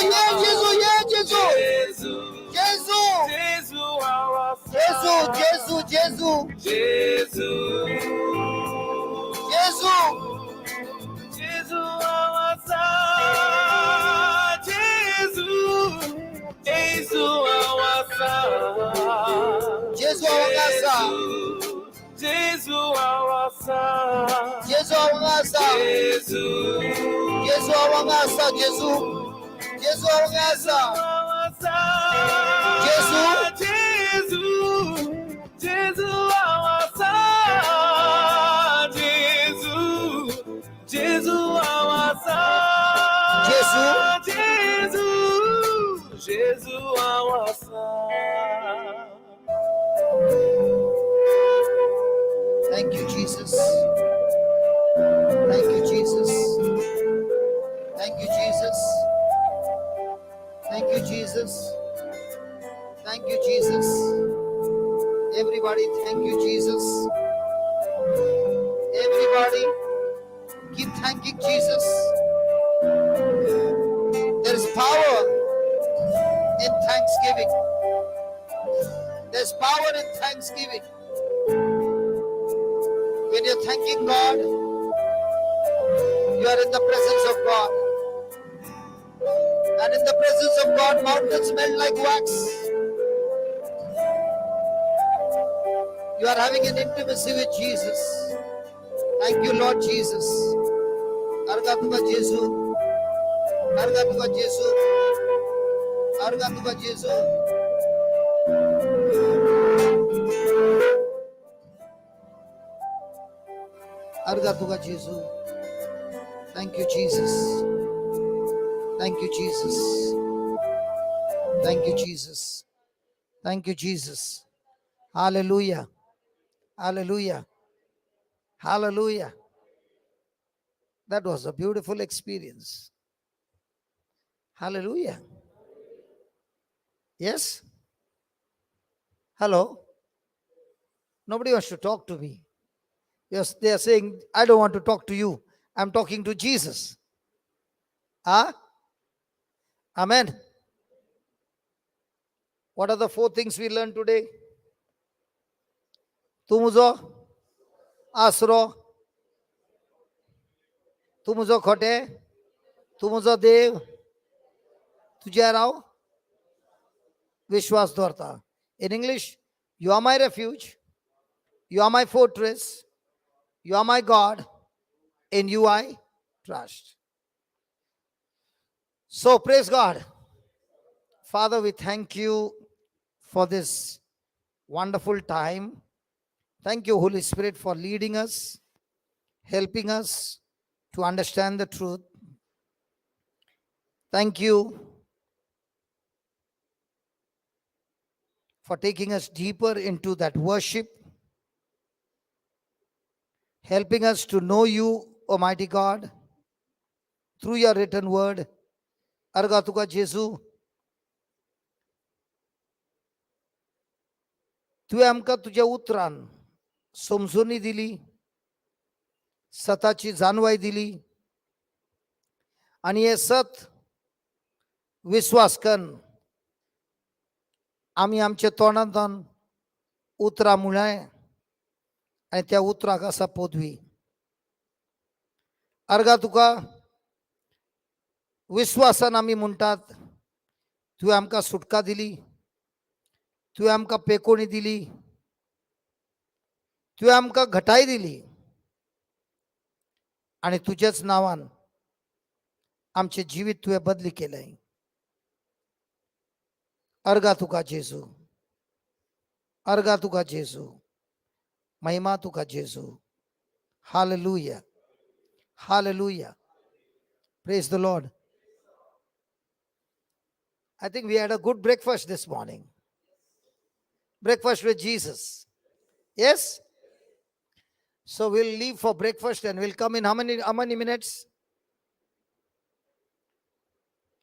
Thank you, Jesus. Thank you, Jesus. Thank you, Jesus. Thank you, Jesus. Thank you, Jesus. Everybody, thank you, Jesus. Everybody, keep thanking Jesus. There is power in thanksgiving. There's power in thanksgiving. When you're thanking God, you are in the presence of God. And in the presence of God, mountains melt like wax. You are having an intimacy with Jesus. Thank you, Lord Jesus. Argatuka Jesu. Argatuka Jesu. Argatuka Jesu. Argatuka Jesu. Thank you, Jesus. Thank you, Jesus. Thank you, Jesus. Thank you, Jesus. Hallelujah. Hallelujah. Hallelujah. That was a beautiful experience. Hallelujah. Yes? Hello? Nobody wants to talk to me. Yes, they are saying, I don't want to talk to you. I'm talking to Jesus. Ah? Amen. What are the 4 things we learned today? तू मुझो आसरो, तू मुझो खोटे, तू मुझो देव, तुझे राव विश्वास दौरता. In English, you are my refuge, you are my fortress, you are my God, in you I trust. So praise God. Father, we thank you for this wonderful time. Thank you, Holy Spirit, for leading us, helping us to understand the truth. Thank you for taking us deeper into that worship, helping us to know you, Almighty God, through your written word. अर्गा तुका जेजू, तुवें आमकां तुज्या उतरान समजुनी दिली, सताची जाणवाय दिली, आनी हे सत विश्वास करून आमी आमच्या तोंडांतल्यान उतरां म्हळ्ळें आनी त्या उतराक आसा पदवी. अर्गा तुका विश्वासान आमी म्हणटात, तुवें आमकां सुटका दिली, तुवें आमकां पेकोणी दिली, तुवें आमकां घटाय दिली, आनी तुजेच नांवान आमचें जिवीत तुवें बदली केलें. अर्गा तुका जेजू, अर्गा तुका जेजू, महिमा तुका जेजू. Hallelujah. Hallelujah. Praise the Lord. I think we had a good breakfast this morning. Breakfast with Jesus. Yes? So we'll leave for breakfast and we'll come in how many minutes?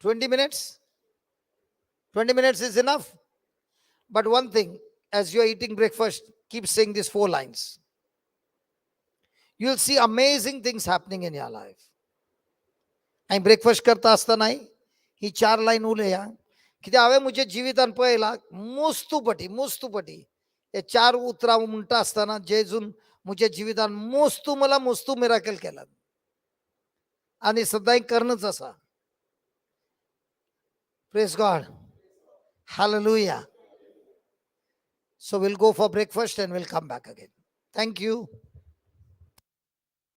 20 minutes? 20 minutes is enough. But one thing, as you're eating breakfast, keep saying these 4 lines. You'll see amazing things happening in your life. आणि breakfast करता आसतनाय ही 4 lion उलया, कित्याक हांवें म्हज्या जिवितान पळयलां मुस्तुपटी हे 4 उतरां म्हणटा आसतना जेजून म्हज्या जिवितान मोस्तू मिराकल केलात आनी सदांय करनच आसा. Praise God. Hallelujah. So we'll go for breakfast and we'll come back again. Thank you.